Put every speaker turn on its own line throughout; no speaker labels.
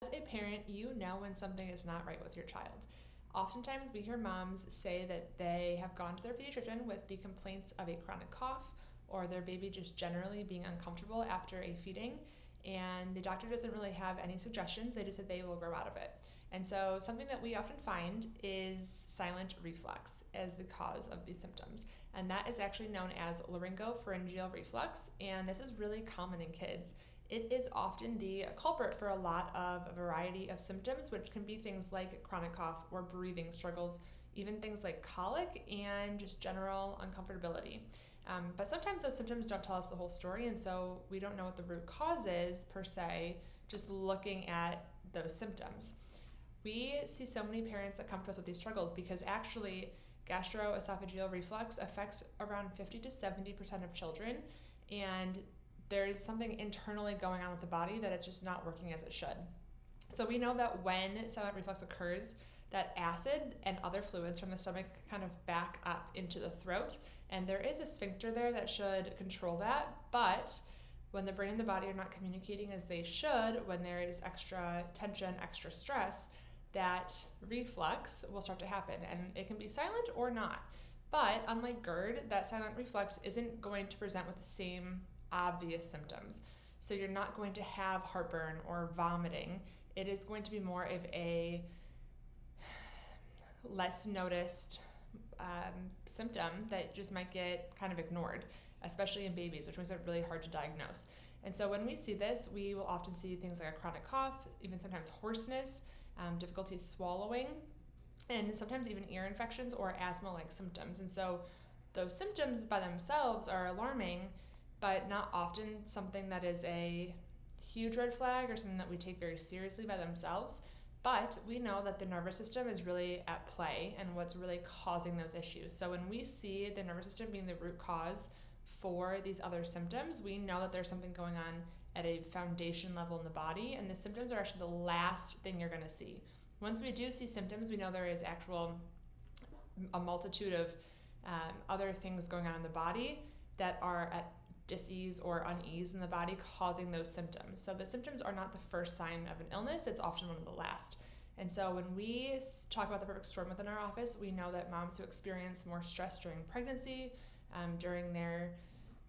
As a parent, you know when something is not right with your child. Oftentimes, we hear moms say that they have gone to their pediatrician with the complaints of a chronic cough or their baby just generally being uncomfortable after a feeding, and the doctor doesn't really have any suggestions. They just said they will grow out of it. And so, something that we often find is silent reflux as the cause of these symptoms. And that is actually known as laryngopharyngeal reflux, and this is really common in kids. It is often the culprit for a lot of a variety of symptoms, which can be things like chronic cough or breathing struggles, even things like colic and just general uncomfortability. But sometimes those symptoms don't tell us the whole story, and so we don't know what the root cause is per se, just looking at those symptoms. We see so many parents that come to us with these struggles because actually gastroesophageal reflux affects around 50 to 70% of children, and there's something internally going on with the body that it's just not working as it should. So we know that when silent reflux occurs, that acid and other fluids from the stomach kind of back up into the throat, and there is a sphincter there that should control that, but when the brain and the body are not communicating as they should, when there is extra tension, extra stress, that reflux will start to happen, and it can be silent or not. But unlike GERD, that silent reflux isn't going to present with the same obvious symptoms. So you're not going to have heartburn or vomiting. It is going to be more of a less noticed symptom that just might get kind of ignored, especially in babies, which makes it really hard to diagnose. And so when we see this, we will often see things like a chronic cough, even sometimes hoarseness, difficulty swallowing, and sometimes even ear infections or asthma-like symptoms. And so those symptoms by themselves are alarming, but not often something that is a huge red flag or something that we take very seriously by themselves. But we know that the nervous system is really at play and what's really causing those issues. So when we see the nervous system being the root cause for these other symptoms, we know that there's something going on at a foundation level in the body, and the symptoms are actually the last thing you're going to see. Once we do see symptoms, we know there is a multitude of other things going on in the body that are at dis-ease or unease in the body causing those symptoms. So the symptoms are not the first sign of an illness, it's often one of the last. And so when we talk about the perfect storm within our office, we know that moms who experience more stress during pregnancy, during their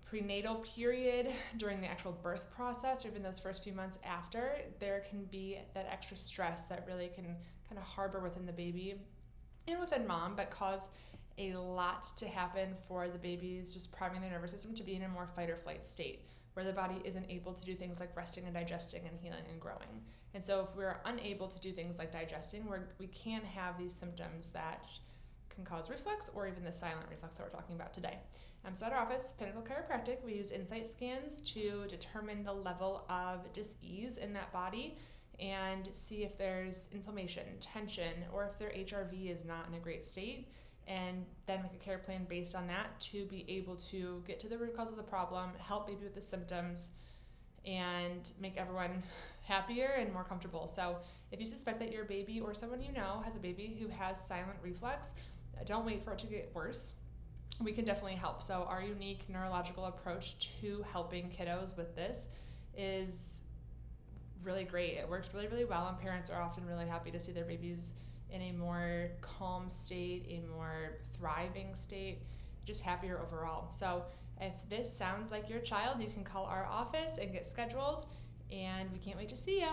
prenatal period, during the actual birth process, or even those first few months after, there can be that extra stress that really can kind of harbor within the baby and within mom, but cause a lot to happen for the babies, just priming their nervous system to be in a more fight or flight state where the body isn't able to do things like resting and digesting and healing and growing. And so if we're unable to do things like digesting, we can have these symptoms that can cause reflux or even the silent reflux that we're talking about today. So at our office, Pinnacle Chiropractic, we use insight scans to determine the level of dis-ease in that body and see if there's inflammation, tension, or if their HRV is not in a great state, and then make a care plan based on that to be able to get to the root cause of the problem, help baby with the symptoms, and make everyone happier and more comfortable. So if you suspect that your baby or someone you know has a baby who has silent reflux, don't wait for it to get worse. We can definitely help. So our unique neurological approach to helping kiddos with this is really great. It works really, really well, and parents are often really happy to see their babies in a more calm state, a more thriving state, just happier overall. So if this sounds like your child, you can call our office and get scheduled, and we can't wait to see you.